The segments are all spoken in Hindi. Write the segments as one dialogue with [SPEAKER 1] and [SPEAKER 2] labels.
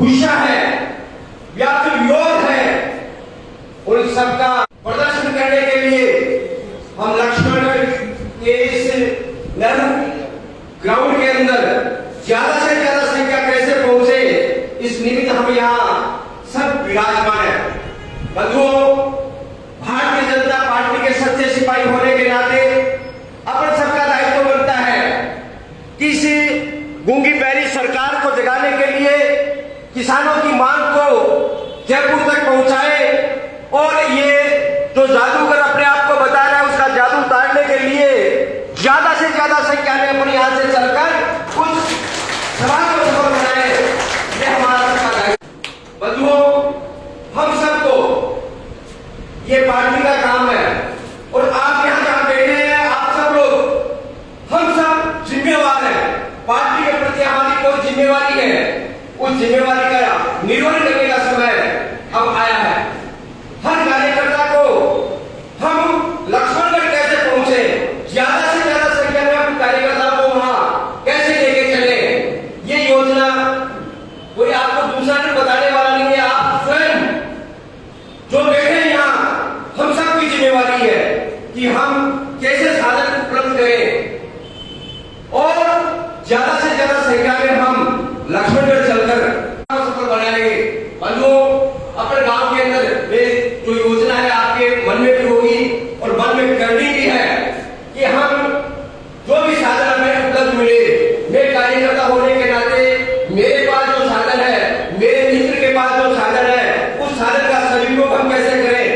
[SPEAKER 1] गुस्सा है या फिर विरोध है, उन सबका प्रदर्शन करने के लिए हम लक्ष्मणगढ़ के इस ग्राउंड के अंदर ज्यादा से ज्यादा संख्या कैसे पहुंचे, इस निमित्त हम यहाँ सब विराजमान है। बंधुओं, भारतीय जनता पार्टी के सच्चे सिपाही होने के नाते अपन सबका दायित्व बनता है कि इस गूंगी बैरी सरकार को जगाने के लिए किसानों की मांग को जयपुर तक पहुंचाए और ये जो जादूगर अपने आप को बता रहा है उसका जादू उतारने के लिए ज्यादा से ज्यादा संख्या में अपने यहां से चलकर उस सभा को सफल बनाए, ये हमारा सबका दायित्व। बंधुओं, हम सबको ये पार्टी का काम है और आप यहां जहां बैठे हैं, आप सब लोग, हम सब जिम्मेवार हैं। पार्टी के प्रति हमारी कोई जिम्मेवारी है, उस जिम्मेवारी का निर्वहन करने का समय अब आया है। हर कार्यकर्ता को हम लक्ष्मणगढ़ कैसे पहुंचे, ज्यादा से ज्यादा संख्या में हम कार्यकर्ताओं को वहां कैसे लेके चले, ये योजना कोई आपको दूसरा नहीं बताने वाला नहीं है। आप स्वयं जो बैठे यहाँ, हम सबकी जिम्मेवारी है कि हम कैसे साधन उपलब्ध करें और ज्यादा से ज्यादा संख्या में हम लक्ष्मणगढ़ चलकर सफल बनाएंगे। बंधुओं, अपने गांव के अंदर जो योजना है आपके मन में भी होगी और मन में करनी भी है कि हम जो भी साधन हमें उपलब्ध मिले, मैं कार्यकर्ता होने के नाते मेरे पास जो साधन है, मेरे मित्र के पास जो साधन है, उस साधन का सदुपयोग हम कैसे करें।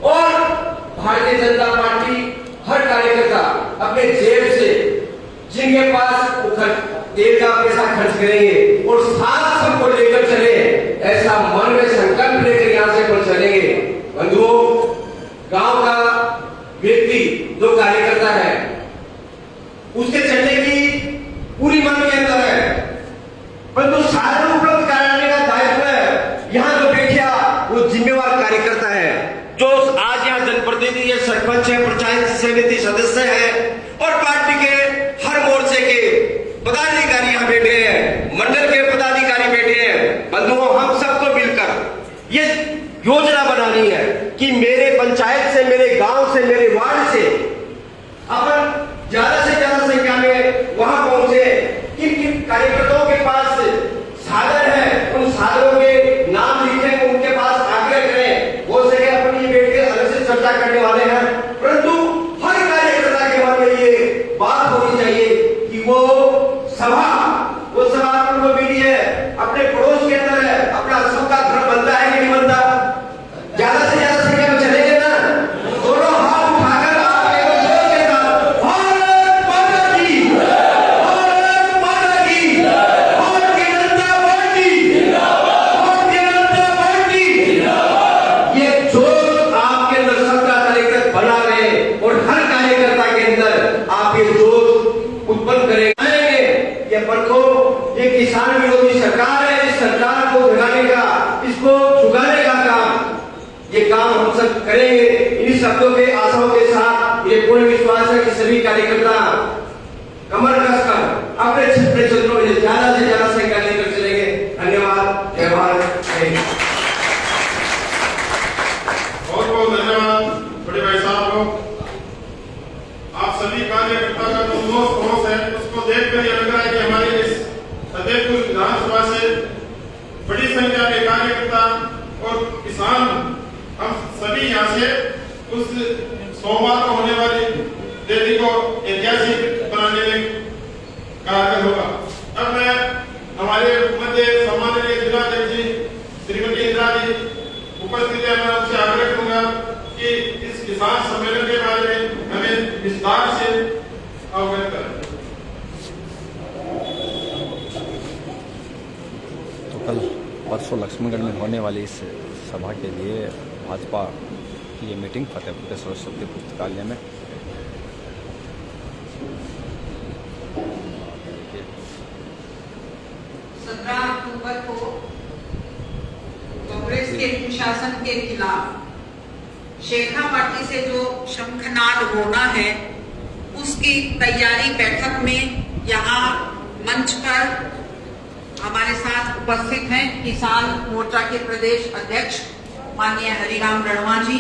[SPEAKER 1] और भारतीय जनता पार्टी हर कार्यकर्ता अपने जेब से जिनके पास तेल का पैसा खर्च करेंगे और साथ सबको लेकर चले, ऐसा मन में संकल्प लेकर यहां से पर चलेंगे। बंधुओं, गांव का व्यक्ति जो कार्यकर्ता है उसके चलने की पूरी मन के अंदर है, परंतु साधन उपलब्ध कराने का दायित्व है यहाँ जो बैठा वो जिम्मेवार कार्यकर्ता है, जो आज यहाँ जनप्रतिनिधि है, सरपंच है, पंचायत समिति सदस्य है और पार्टी के हर मोर्चे के पदाधिकारी यहाँ बैठे हैं, मंडल के पदाधिकारी बैठे हैं। बंधुओं, हम सबको मिलकर ये योजना बनानी है कि मेरे पंचायत से, मेरे गांव से, मेरे वार्ड से अपन ज्यादा से ज्यादा संख्या में वहां पहुंचे। किन किन कार्यकर्ताओं के पास साधन है, उन साधनों के नाम लिखें, उनके पास आग्रह करें। हो सके अपन ये बैठ के अलग से चर्चा करने वाले हैं, परंतु हर कार्यकर्ता के मन में ये बात होनी चाहिए कि वो सभा को मिली है, अपने पड़ोस के अंदर है, अपना सबका घर बनता है कि नहीं बनता, ज्यादा से ज्यादा संख्या में चलेंगे ना। दोनों हाथ उठाकर आप एक जोर के साथ भारत माता की, भारत माता की, भारतीय जनता पार्टी, भारतीय जनता पार्टी, ये जोश आपके अंदर सबका कार्यकर्ता बना रहे और हर कार्यकर्ता के अंदर आप ये जोश उत्पन्न करेंगे। ये परखो, ये किसान विरोधी सरकार है, इस सरकार को भगाने का, इसको झुकाने का काम, ये काम हम सब करेंगे। इन शब्दों के आशाओं के साथ ये पूर्ण विश्वास है कि सभी कार्यकर्ता कमर कसकर अपने क्षेत्रों में ज्यादा से ज्यादा संख्या लेकर चलेंगे। धन्यवाद। जय भारत।
[SPEAKER 2] बहुत बहुत धन्यवाद बड़े भाई साहब को। आप सभी कार्यकर्ता का जो जोश है उसको देखकर ये लग रहा है कि हमारे इस फतेहपुर विधानसभा से बड़ी संख्या में कार्यकर्ता और किसान, हम सभी यहाँ से उस सोमवार को होने वाली रैली को ऐतिहासिक बनाने में कारगर होगा। अब मैं हमारे मध्य सम्माननीय जिलाध्यक्ष जी श्रीमती इंदिरा जी उपस्थित है, मैं उनसे आग्रह करूंगा कि इस किसान सम्मेलन के बारे में हमें विस्तार से अवगत करें।
[SPEAKER 3] तो कल परसों लक्ष्मणगढ़ में होने वाली इस सभा के लिए भाजपा की ये मीटिंग फतेहपुर के सरस्वती पुस्तकालय में
[SPEAKER 4] 17 अक्टूबर को कांग्रेस के कुशासन के खिलाफ शेखा पार्टी से जो शंखनाद होना है उसकी तैयारी बैठक में यहाँ मंच पर हमारे साथ उपस्थित हैं किसान मोर्चा के प्रदेश अध्यक्ष माननीय हरिराम रणवा जी,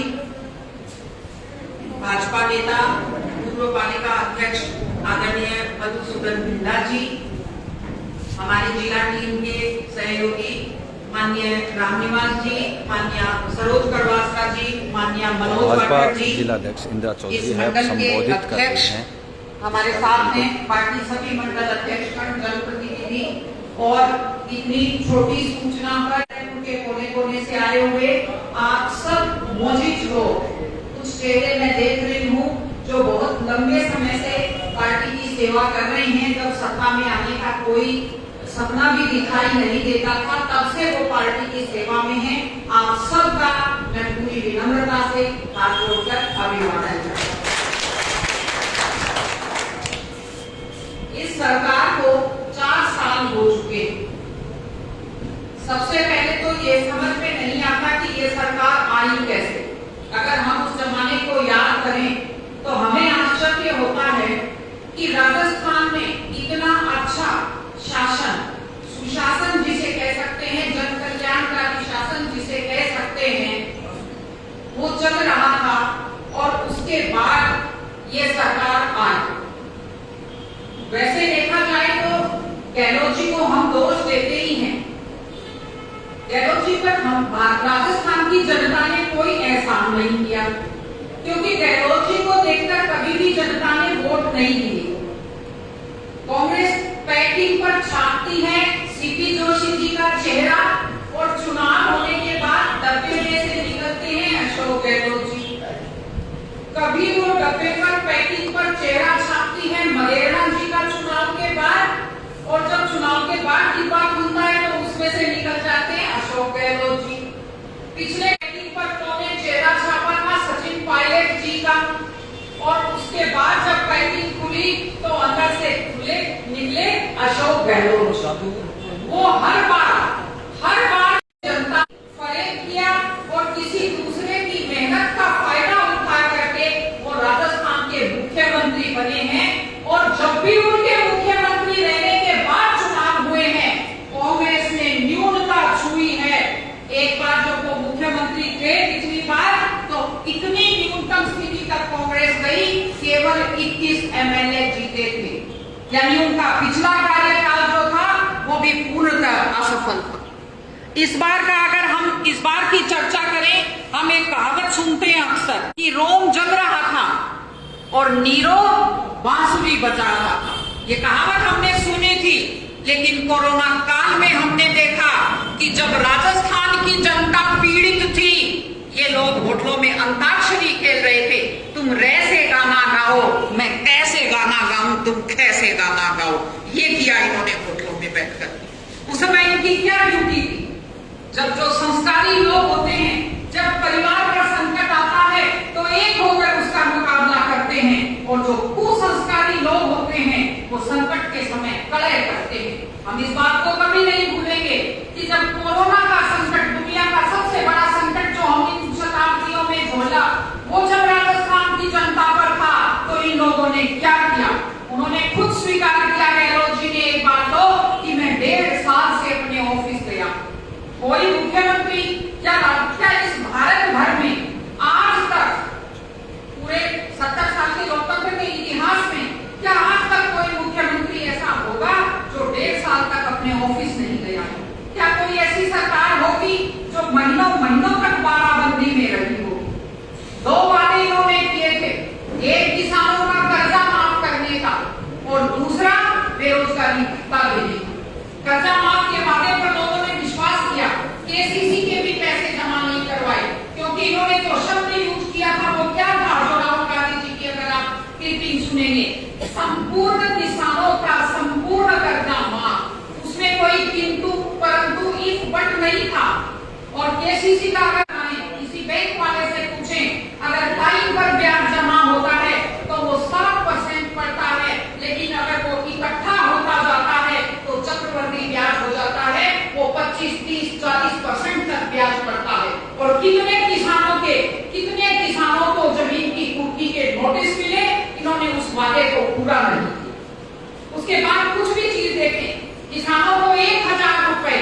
[SPEAKER 4] भाजपा नेता पूर्व पालिका अध्यक्ष आदरणीय मधुसूदन भिंडा जी, हमारे जिला टीम के सहयोगी माननीय रामनिवास जी, माननीय सरोज करवासका जी, माननीय मनोज
[SPEAKER 3] भाजपा
[SPEAKER 4] वाकर जी,
[SPEAKER 3] जिलाध्यक्ष इंदिरा
[SPEAKER 4] इस
[SPEAKER 3] चौधरी है
[SPEAKER 4] मंडल के
[SPEAKER 3] संबोधित कर रहे
[SPEAKER 4] अध्यक्ष
[SPEAKER 3] हैं।
[SPEAKER 4] हमारे साथ हैं पार्टी सभी मंडल अध्यक्षगण, जनप्रतिनिधि और इतनी छोटी सूचना पर उनके कोने कोने से आए हुए आप सब मोजिज हो। कुछ चेहरे मैं देख रही हूँ जो बहुत लंबे समय से पार्टी की सेवा कर रहे हैं। जब सत्ता में आने का कोई सपना भी दिखाई नहीं देता था, तब से वो पार्टी की सेवा में है। आप सबका मैं पूरी विनम्रता से हाथ जोड़कर अभिवादन करता हूं। इस सरकार को 4 साल हो चुके। सबसे पहले तो ये समझ में नहीं आता कि ये सरकार आई कैसे। अगर हम उस जमाने को याद करें तो हमें आश्चर्य होता है कि राजस्थान में इतना अच्छा शासन, सुशासन जिसे कह सकते हैं, जन कल्याणकारी शासन जिसे कह सकते हैं, वो चल रहा था और उसके बाद ये सरकार आई। वैसे देखा जाए तो गहलोत जी को हम दोष देते ही हैं। गहलोत जी पर हम राजस्थान की जनता ने कोई एहसान नहीं किया, क्योंकि गहलोत जी को देखकर कभी भी जनता ने वोट नहीं दिए। कांग्रेस पैकिंग पर छापती है सीपी जोशी जी का चेहरा और चुनाव होने के बाद डब्बे में से निकलते हैं अशोक गहलोत जी। कभी वो डब्बे पर पैकिंग पर चेहरा छापती है मदेरणा जी का चुनाव के बाद, और जब चुनाव के बाद डिब्बा खुलता है तो उसमें से निकल जाते हैं अशोक गहलोत जी। पिछले पैकिंग पर उन्होंने चेहरा छापा था सचिन पायलट जी का, और उसके बाद जब पैकिंग खुली तो अंदर से निकले अशोक गहलोत। वो हर बार जनता फरेब किया और किसी दूसरे की मेहनत का फायदा उठा करके वो राजस्थान के मुख्यमंत्री बने हैं। और जब भी उनके मुख्यमंत्री रहने के बाद चुनाव हुए हैं, कांग्रेस ने न्यूनता छुई है। एक बार जब वो मुख्यमंत्री थे पिछली बार, तो इतनी न्यूनतम स्थिति तक कांग्रेस गई, केवल 21 एमएलए जीते थे। यानी उनका पिछला कार्यकाल जो था वो भी पूर्णतः असफल था। इस बार की चर्चा करें, हम एक कहावत सुनते हैं अक्सर कि रोम जग रहा था और नीरो बांसुरी बजा रहा था। ये कहावत हमने सुनी थी, लेकिन कोरोना काल में हमने देखा कि जब राजस्थान की जनता पीड़ित थी, ये लोग होटलों में अंताक्षरी खेल रहे थे। तुम रैसे गाना गाओ, मैं कैसे गाना गाऊं, तुम कैसे गाना गाओ, ये किया इन्होंने होटलों में बैठकर। उस समय इनकी क्या ड्यूटी थी? जब जो संस्कारी लोग होते हैं, जब परिवार पर संकट आता है तो एक होकर उसका मुकाबला करते हैं, और जो कुसंस्कारी लोग होते हैं वो संकट के समय कलह करते हैं। हम इस बात को कभी नहीं भूलेंगे कि जब कोरोना का संकट, दुनिया का सबसे बड़ा संकट जो हम इन शताब्दियों में झोला, वो जब राजस्थान की जनता पर था, तो इन लोगों ने क्या किया? उन्होंने खुद स्वीकार किया, गहलोत जी ने एक बात तो, कि मैं 1.5 साल से अपने ऑफिस गया। कोई मुख्यमंत्री क्या इस भारत भर में आज तक, पूरे 70 साल के लोकतंत्र के इतिहास में, क्या आज तक कोई मुख्यमंत्री ऐसा होगा जो 1.5 साल तक अपने ऑफिस नहीं गया? क्या कोई ऐसी सरकार होगी जो महीनों महीनों तक बाराबंदी में रही हो? 2 वादे इन्होंने किए थे, एक किसानों का कर्जा माफ करने का और दूसरा बेरोजगारी भत्ता देने का। कर्जा माफ के वादे पर लोगों ने विश्वास किया, केसीसी के भी पैसे जमा नहीं करवाए, क्योंकि इन्होंने जो शब्द यूज किया था वो क्या था? जो राहुल गांधी जी की अगर आप क्लिपिंग सुनेंगे, संपूर्ण किसानों का संपूर्ण कर्जा माफ। उसमें कोई किंतु परंतु इफ बट नहीं था। और केसीसी का अगर किसी बैंक वाले से पूछें, अगर टाइम पर ब्याज जमा होता है तो वो 7% पड़ता है, लेकिन अगर वो इकट्ठा होता जाता है तो चक्रवृद्धि ब्याज हो जाता है, वो 25, 30, 40% तक ब्याज पड़ता है। और कितने किसानों को जमीन की कुर्की के नोटिस मिले, इन्होंने उस वादे को पूरा नहीं किया। उसके बाद कुछ भी चीज देखें, किसानों को 1000 रुपए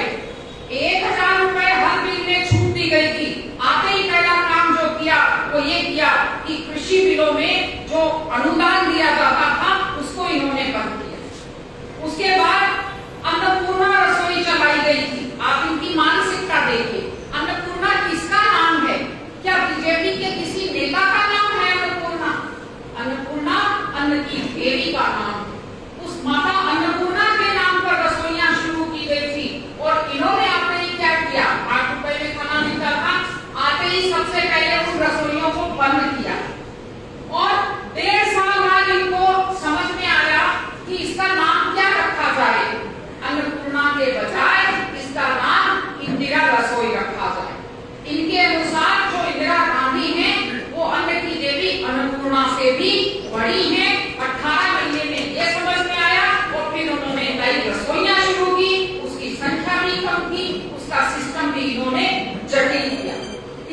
[SPEAKER 4] ही कम थी, उसका सिस्टम भी इन्होंने जटिल किया।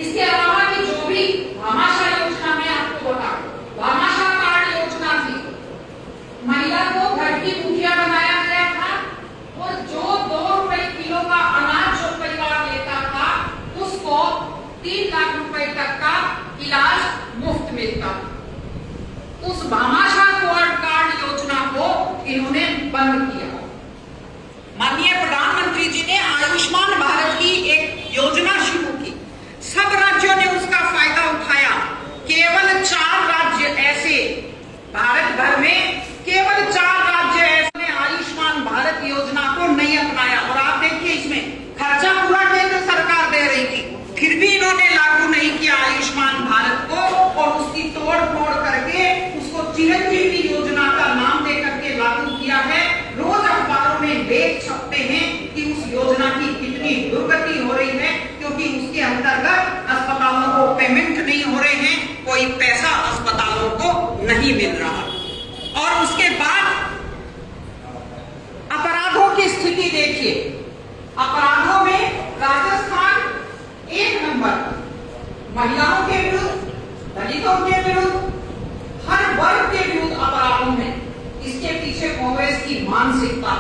[SPEAKER 4] इसके अलावा कि जो भी भामाशाह योजना में आपको बता, भामाशाह कार्ड योजना थी, महिला को घर की मुखिया बनाया गया था और जो 2 रुपए किलो का अनाज जो परिवार लेता था उसको 3 लाख रुपए तक का इलाज मुफ्त मिलता था। उस भामाशाह कार्ड योजना को इन्होंने बंद किया। माननीय प्रधानमंत्री जी ने आयुष्मान भारत की एक योजना शुरू की, सब राज्यों ने उसका फायदा उठाया। केवल 4 राज्य ऐसे, भारत भर में केवल 4 राज्य ऐसे आयुष्मान भारत योजना को नहीं अपनाया। और आप देखिए इसमें खर्चा पूरा केंद्र सरकार दे रही थी, फिर भी इन्होंने लागू नहीं किया आयुष्मान भारत को और उसकी तोड़ फोड़ करके उसको चिरंजीवी योजना का नाम दे करके लागू किया है। रोज अखबारों में देख सकते हैं कि उस योजना की कितनी दुर्गति हो रही है, क्योंकि उसके अंतर्गत अस्पतालों को पेमेंट नहीं हो रहे हैं, कोई पैसा अस्पतालों को नहीं मिल रहा। और उसके बाद अपराधों की स्थिति देखिए, अपराधों में राजस्थान 1 नंबर, महिलाओं के विरुद्ध, दलितों के विरुद्ध, हर वर्ग के विरुद्ध अपराधों में। इसके पीछे कांग्रेस की मानसिकता।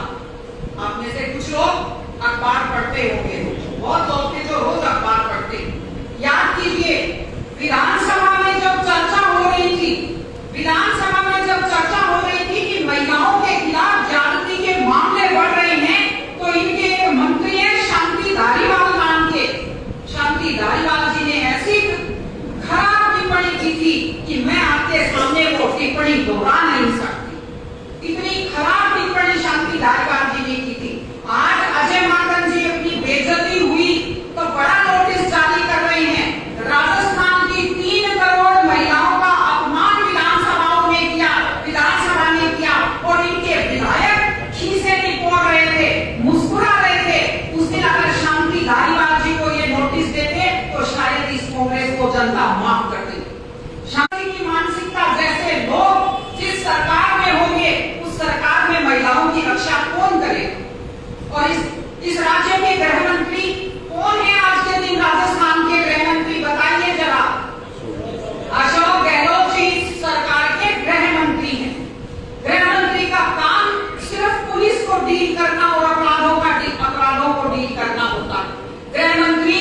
[SPEAKER 4] आप में से कुछ लोग अखबार पढ़ते होंगे, बहुत लोग थे जो रोज अखबार पढ़ते। याद कीजिए, विधानसभा में जब चर्चा हो रही थी, विधानसभा में जब चर्चा हो रही थी कि महिलाओं के खिलाफ ज्यादती के मामले बढ़ रहे हैं, तो इनके एक मंत्री है शांति धारीवाल नाम के, शांति धारीवाल जी ने ऐसी खराब टिप्पणी की थी कि मैं आपके सामने वो टिप्पणी दोहरा नहीं सकती। इतनी खराब टिप्पणी शांति धारीवाल जी ने की थी। आज अजय माकन जी अपनी बेइज्जती हुई तो बड़ा नोटिस जारी कर रहे हैं। राजस्थान की 3 करोड़ महिलाओं का अपमान विधानसभाओं ने किया, विधानसभा ने किया और इनके विधायक खीसे निपोड़ रहे थे, मुस्कुरा रहे थे। उस दिन अगर शांति धारीवाल जी को ये नोटिस देते तो शायद इस कांग्रेस को जनता माफ कर देती। शांति की मानसिकता जैसे लोग जिस सरकार में होंगे उस सरकार में महिलाओं की रक्षा कौन करेगा? और इस राज्य के गृह मंत्री कौन है आज के दिन? राजस्थान के गृह मंत्री बताइए जरा। अशोक गहलोत जी सरकार के गृह मंत्री हैं। गृह मंत्री का काम सिर्फ पुलिस को डील करना और अपराधों को डील करना होता है। गृह मंत्री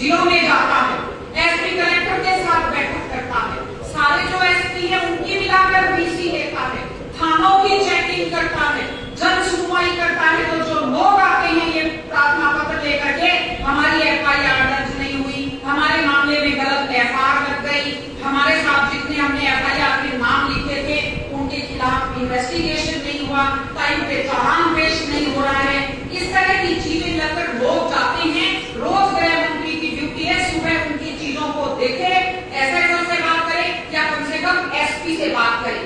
[SPEAKER 4] जिलों में जाता है, एसपी कलेक्टर के साथ बैठक करता है, सारे जो एसपी है उनकी मिलाकर बीसी लेता है, थानों की चेकिंग करता है, जन सुनवाई करता है। तो जो लोग आते हैं ये प्रार्थना पत्र लेकर के, हमारी एफआईआर दर्ज नहीं हुई, हमारे मामले में गलत एफआईआर लग गई, हमारे साथ जितने हमने एफआईआर के नाम लिखे थे उनके खिलाफ इन्वेस्टिगेशन नहीं हुआ, टाइम पे चालान पेश नहीं हो रहा है। इस तरह की चीजें लेकर लोग जाते हैं। रोज गृह मंत्री की ड्यूटी है सुबह उनकी चीजों को देखे, एसएचओ से बात करें या कम से कम एसपी से बात करें।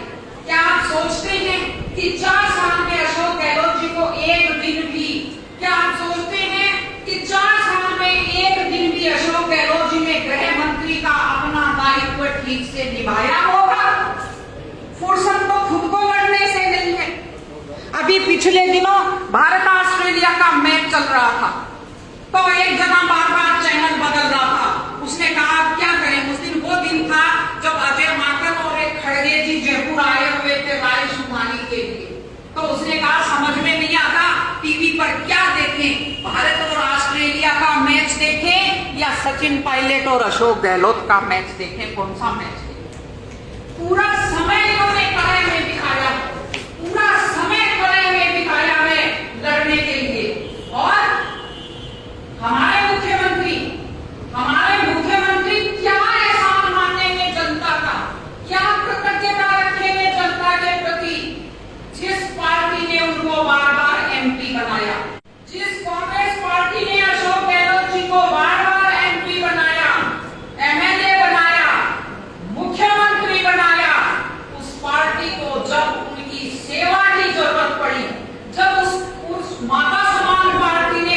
[SPEAKER 4] क्या आप सोचते हैं कि 4 साल में अशोक गहलोत जी को एक दिन भी, क्या आप सोचते हैं कि 4 साल में एक दिन भी अशोक गहलोत जी ने गृह मंत्री का अपना दायित्व ठीक से निभाया होगा? फुर्सत तो खुद को लड़ने से नहीं है। अभी पिछले दिनों भारत ऑस्ट्रेलिया का मैच चल रहा था, तो एक जना बार-बार चैनल बदल रहा था। उसने कहा क्या करें, उस दिन वो दिन था जब अजय माकन और एक खड़गे जी जयपुर आए हुए थे राय शुमारी के लिए। तो उसने कहा समझ में नहीं आता टीवी पर क्या देखें, भारत और ऑस्ट्रेलिया का मैच देखें या सचिन पायलट और अशोक गहलोत का मैच देखें, कौन सा मैच देखें? पूरा समय इन्होंने कड़े में बिताया, पूरा समय कड़े में बिताया है लड़ने के लिए। और हमारे मुख्यमंत्री क्या एहसान मानेंगे जनता का, क्या कृतज्ञता रखेंगे जनता के प्रति, जिस पार्टी ने उनको बार-बार एमपी बनाया, जिस कांग्रेस पार्टी ने अशोक गहलोत जी को बार-बार एमपी बनाया, एमएलए बनाया, मुख्यमंत्री बनाया। उस पार्टी को जब उनकी सेवा की जरूरत पड़ी, जब उस माता समान पार्टी ने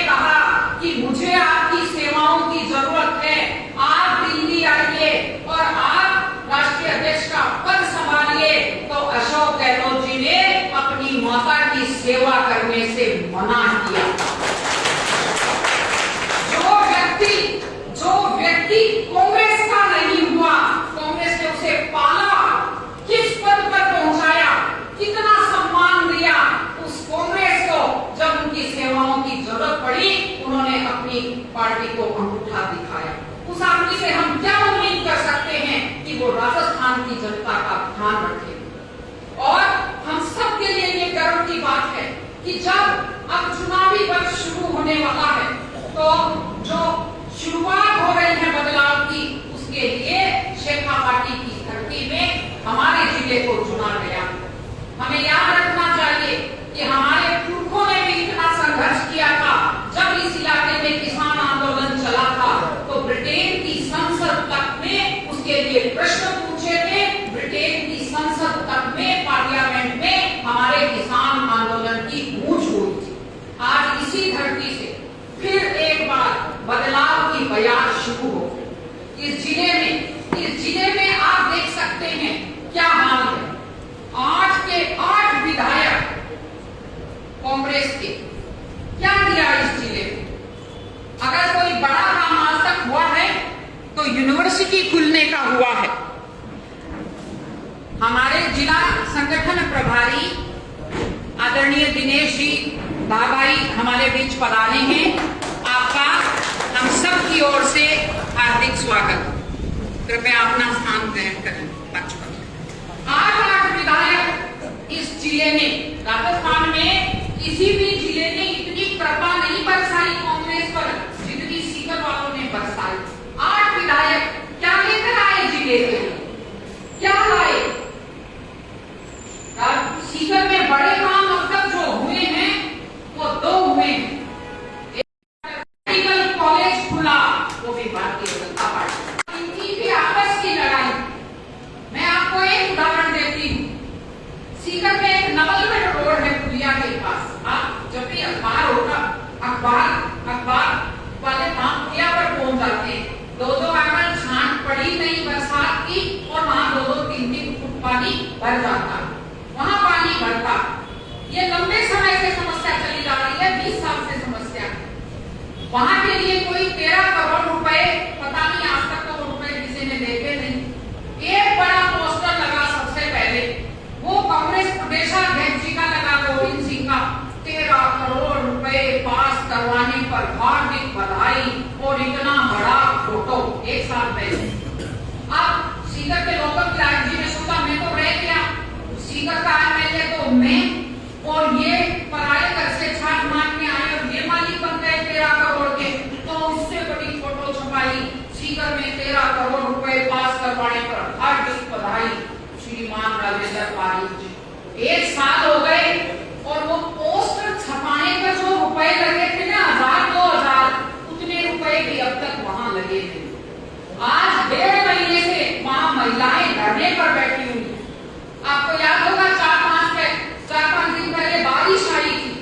[SPEAKER 4] आदमी पार्टी को अंगूठा दिखाया। उस आदमी से हम क्या उम्मीद कर सकते हैं कि वो राजस्थान की जनता का ध्यान रखे। और हम सब के लिए ये गर्व की बात है कि जब अब चुनावी वर्ष शुरू होने वाला है तो जो शुरुआत हो रही है बदलाव की, उसके लिए शेखावाटी की धरती में हमारे जिले को चुना गया। हमें याद रखना चाहिए कि हमारे पुरखों ने भी इतना संघर्ष किया था। जब इस इलाके में किसान आंदोलन चला था तो ब्रिटेन की संसद तक में उसके लिए प्रश्न पूछे थे। ब्रिटेन की संसद तक में, पार्लियामेंट में हमारे किसान आंदोलन की गूंज हुई थी। आज इसी धरती से फिर एक बार बदलाव की बयार शुरू हो गई। इस जिले में आप देख सकते हैं क्या हाल है। 8 के 8 विधायक कांग्रेस के, क्या दिया इस जिले में? अगर कोई बड़ा काम आज तक हुआ है तो यूनिवर्सिटी खुलने का हुआ है। हमारे जिला संगठन प्रभारी आदरणीय दिनेश जी दाभाई हमारे बीच पधारे हैं। आपका हम सब की ओर से हार्दिक स्वागत। कृपया अपना स्थान ग्रहण करें मंच पर। 8 विधायक इस जिले में, राजस्थान में किसी भी जिले ने इतनी कृपा नहीं बरसाई कांग्रेस पर जितनी सीकर वालों ने बरसाई। 8 विधायक क्या लेकर आए जिले के? क्या लाए? सीकर में बड़े काम अब तक जो हुए हैं वो 2 हुए हैं। मेडिकल कॉलेज खुला, वो भी भारतीय जनता पार्टी। इनकी भी आपस की लड़ाई। मैं आपको एक उदाहरण देती हूँ। सीकर में एक नवलगढ़ रोड है पुलिया के पास। आप जब भी अखबार होगा, अखबार वाले वहां पुलिया पर पहुंच जाते हैं। 2-2 अगर छांट पड़ी नहीं बरसात की और वहां 2-2, 3-3 फुट पानी भर जाता, वहां पानी भरता। ये लंबे समय से समस्या चली जा रही है, 20 साल से समस्या। वहां के लिए कोई 13 करोड़ रुपए, पता नहीं आज तक तो रुपए किसी ने देखे नहीं। एक बड़ा पोस्टर लगा सबसे पहले, वो कांग्रेस प्रदेशाध्यक्ष जी का लगा, गोविंद सिंह का। 13 करोड़ रुपए पास करवाने पर हार्दिक बधाई और इतना बड़ा फोटो 1 साल पहले। अब सीकर के लोकल विधायक जी ने सोचा मैं तो रह गया, सीकर का एमएलए तो मैं, और ये पराये घर से छाट मारने आए और ये मालिक बन गए 13 करोड़ के। तो उससे बड़ी फोटो छपाई, सीकर में 13 करोड़ रुपए पास करवाने पर हार्दिक बधाई श्रीमान राजेंद्र पारिक जी। 1 साल हो गए और वो पोस्टर छपाने पर जो रुपए लगे थे ना, 1000-2000, उतने रुपए भी अब तक वहां लगे थे। आज 1.5 महीने से वहां महिलाएं धरने पर बैठी हुई। आपको याद होगा 4-5 दिन पहले बारिश आई थी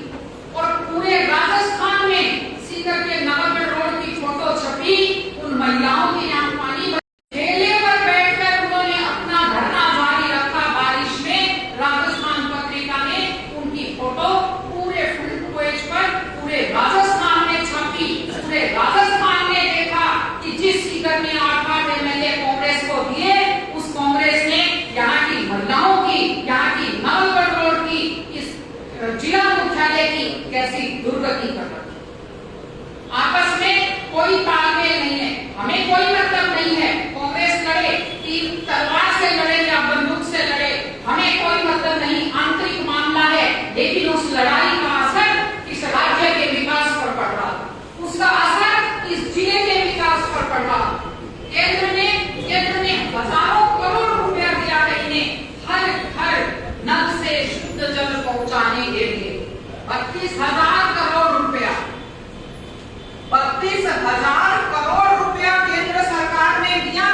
[SPEAKER 4] और पूरे राजस्थान में सीकर के नवलगढ़ रोड की फोटो छपी। उन महिलाओं के यहाँ पानी ठेले पर बैठकर उन्होंने अपना धरना जारी रखा बारिश में। राजस्थान पत्रिका ने उनकी फोटो पूरे फ्रंट पेज पर पूरे राजस्थान में छपी। पूरे राजस्थान ने देखा कि जिस सीकर ने 8 एमएलए कांग्रेस को दिए, उस कांग्रेस ने यहाँ की महिलाओं की, यहाँ की नवलगढ़ रोड की, इस जिला मुख्यालय की कैसी दुर्गति कर रही। आपस में कोई तालमेल नहीं है। हमें कोई मतलब नहीं है कांग्रेस लड़े, तलवार से लड़े या बंदूक से लड़े, हमें कोई मतलब नहीं। आंतरिक मामला है, लेकिन उस लड़ाई का असर इस राज्य के विकास पर पड़ रहा, उसका असर इस जिले के विकास पर पड़ रहा। केंद्र ने हजारों करोड़ रुपया दिया है इन्हें हर घर नल से शुद्ध जल पहुंचाने के लिए। 32,000 करोड़ रुपया, 32,000 करोड़ रुपया केंद्र सरकार ने दिया।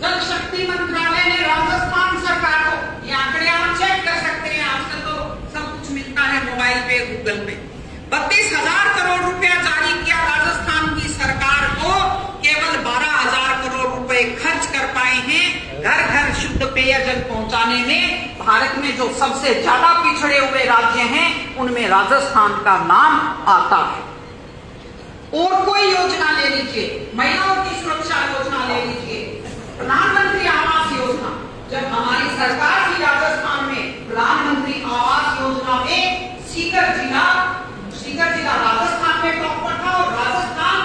[SPEAKER 4] जल शक्ति मंत्रालय ने राजस्थान सरकार को, ये आंकड़े आप चेक कर सकते हैं, आजकल तो सब कुछ मिलता है मोबाइल पे, गूगल पे। 32,000 करोड़ रुपया जारी किया राजस्थान की सरकार को। केवल 12,000 करोड़ रुपए खर्च कर पाए हैं घर घर शुद्ध पेयजल पहुंचाने में। भारत में जो सबसे ज्यादा पिछड़े हुए राज्य हैं उनमें राजस्थान का नाम आता है। और कोई योजना ले लीजिए, महिलाओं की सुरक्षा योजना ले लीजिए, प्रधानमंत्री आवास योजना। जब हमारी सरकार थी राजस्थान में, प्रधानमंत्री आवास योजना में सीकर जिला राजस्थान में टॉप पर था और राजस्थान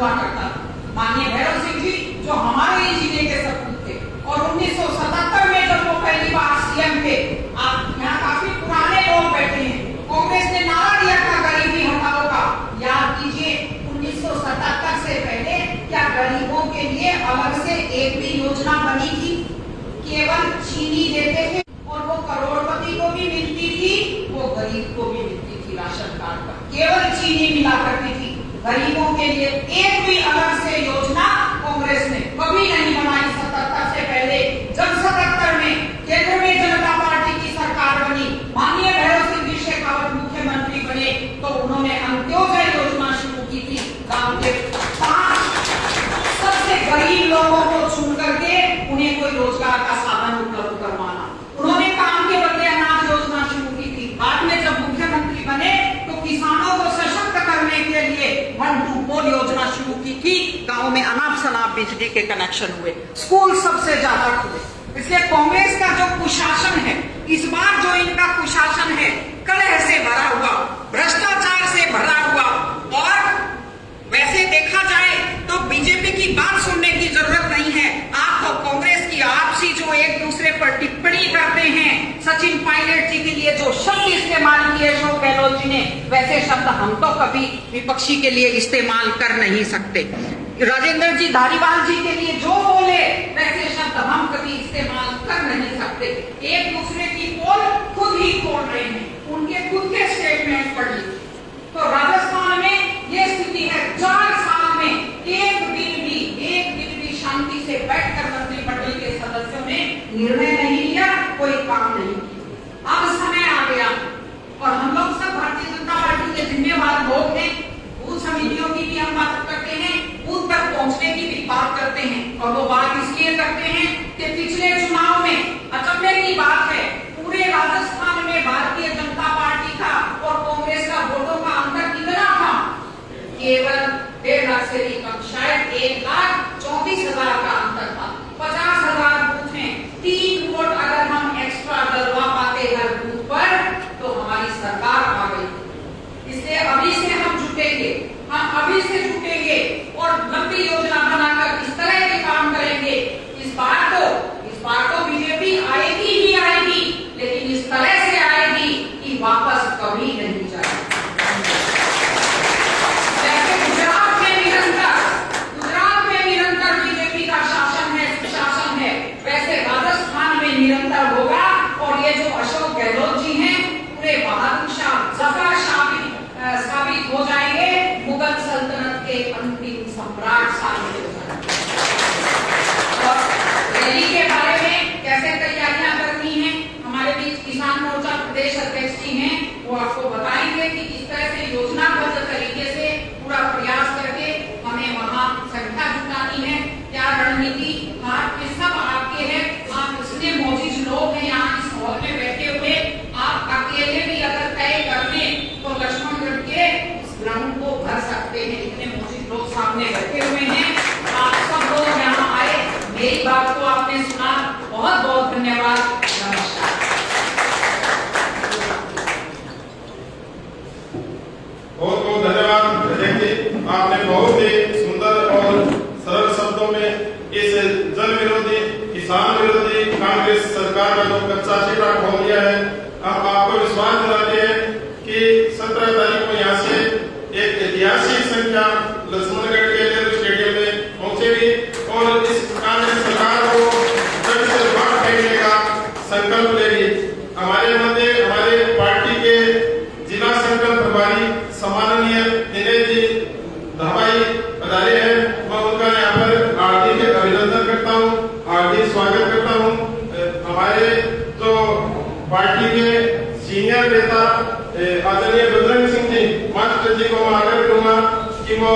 [SPEAKER 4] हुआ करता था। माननीय भैरव सिंह जी जो हमारे ही जिले के सपूत थे और 1977 में जब वो पहली बार सीएम थे, आप यहाँ काफी पुराने लोग बैठे हैं, कांग्रेस ने नारा दिया था गरीबी हटाओ का। याद कीजिए 1977 से पहले क्या गरीबों के लिए अलग से एक भी योजना बनी थी? केवल चीनी देते थे और वो करोड़पति को भी मिलती थी, वो गरीब को भी मिलती थी राशन कार्ड पर। केवल चीनी मिला करती थी। गरीबों के लिए एक भी अलग से योजना कांग्रेस ने कभी नहीं बनाई 77 से पहले। जब 77 में केंद्र में जनता पार्टी की सरकार बनी, माननीय भैरव सिंह जी शेखावत मुख्यमंत्री बने, तो उन्होंने अंत्योदय योजना शुरू की थी। गांव के 5 सबसे गरीब लोगों को चुन करके उन्हें कोई रोजगार का साधन उपलब्ध करवाना। उन्होंने काम के बदले अनाज योजना शुरू की थी। बाद में जब मुख्यमंत्री बने तो किसानों को सशक्त करने के लिए 1-2-4 योजना शुरू की थी। गांव में अनाप शनाप बिजली के कनेक्शन हुए, स्कूल सबसे ज्यादा खुले। इसलिए कांग्रेस का जो कुशासन है, इस बार जो इनका कुशासन है, कलह से भरा हुआ, भ्रष्टाचार से भरा हुआ, और वैसे देखा जाए तो बीजेपी की बात सुनने की जरूरत नहीं है। आप तो कांग्रेस की आपसी जो एक दूसरे पर टिप्पणी करते हैं, सचिन पायलट जी के लिए जो शब्द इस्तेमाल किए अशोक गहलोत जी ने, वैसे शब्द हम तो कभी विपक्षी के लिए इस्तेमाल कर नहीं सकते। राजेंद्र जी धारीवाल जी के लिए जो बोले वैसे शब्द हम कभी इस्तेमाल कर नहीं सकते। एक दूसरे की पोल खुद ही खोल रहे हैं, उनके खुद के स्टेटमेंट पढ़ लीजिए। तो राजस्थान में ये स्थिति है। 4 साल में एक दिन भी शांति से बैठकर मंत्रिमंडल के सदस्यों ने निर्णय नहीं लिया, कोई काम नहीं किया। अब समय आ गया और हम लोग सब भारतीय जनता पार्टी के जिम्मेवार लोग हैं। बूथ समितियों की भी हम बात करते हैं, बूथ तक पहुंचने की भी बात करते हैं, और वो बात इसलिए करते हैं कि पिछले चुनाव में अचंभे की बात है, पूरे राजस्थान में भारतीय जनता पार्टी का और कांग्रेस का वोटों का अंतर कितना था? केवल 1.5 लाख से भी कम, शायद 1,34,000 का अंतर था। 50,000 बूथ हैं, 3 वोट अगर हम एक्स्ट्रा डलवा पाते हर बूथ पर तो हमारी सरकार आ गई। इसलिए अभी से हम जुटेंगे, और लंबी योजना बनाकर इस तरह के काम करेंगे। इस बार तो बीजेपी आएगी ही आएगी, लेकिन इस तरह से आएगी कि वापस कभी नहीं जाएगी। जैसे गुजरात में निरंतर बीजेपी का शासन है, सुशासन है, वैसे राजस्थान में निरंतर होगा। और ये जो अशोक गहलोत जी हैं, पूरे बहादुर शाह, जफर साबित हो जाएंगे, मुगल सल्तनत के अंतिम सम्राट साबित हो जाएंगे। और रैली के बारे में कैसे तैयारियां करनी है, हमारे बीच किसान मोर्चा प्रदेश अध्यक्ष जी हैं, वो आपको बताएंगे कि किस तरह से योजनाबद्ध तरीके से पूरा प्रयास करके हमें वहां संख्या जुटानी है, क्या रणनीति हाथ में सब आपके है। आप इतने मौजूद लोग हैं यहाँ इस हॉल में बैठे हुए, आप अकेले भी अगर तय कर लें तो लक्ष्मणगढ़ के उस ग्राउंड को भर सकते हैं। इतने मौजूद लोग सामने बैठे हुए हैं, आप सब लोग यहाँ आए, मेरी बात को आपने सुना, बहुत बहुत धन्यवाद। नमस्कार।
[SPEAKER 2] बहुत बहुत धन्यवाद विजय जी, आपने बहुत ही सुंदर और सरल शब्दों में इस जन विरोधी, किसान विरोधी कांग्रेस सरकार का जो कच्चा चिट्ठा खोल दिया है। अब आपको विश्वास दिलाते हैं कि 17 तारीख को यहाँ से एक ऐतिहासिक संख्या लक्ष्मणगढ़ के नेहरू स्टेडियम में पहुंचेगी और इस कांग्रेस सरकार को जड़ से उखाड़ फेंकने का संकल्प लेगी। हमारे मध्य हमारे पार्टी के जिला संगठन प्रभारी सम्माननीय दिनेश जी धाबाई पधारे हैं, मैं उनका यहाँ पर हार्दिक अभिनंदन करता हूँ, हार्दिक स्वागत करता हूँ। हमारे जो पार्टी के सीनियर नेता आदरणीय बजरंग सिंह जी मास्टर जी को मैं आग्रह करूंगा कि वो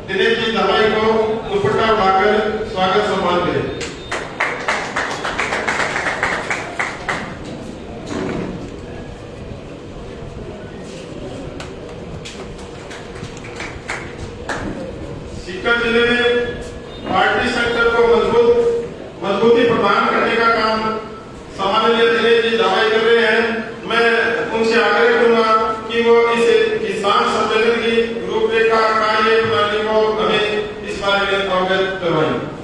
[SPEAKER 2] दिनेश जी धाबाई को दुपट्टा उठाकर स्वागत सम्मान करें। सीकर जिले में पार्टी सेक्टर को मजबूती प्रदान करने का काम सम्माननीय दिनेश जी धाबाई कर रहे हैं। मैं उनसे आग्रह करूंगा कि वो इस किसान सम्मेलन की रूपरेखा कार्य प्रणाली को हमें में अवगत करवाएंगे।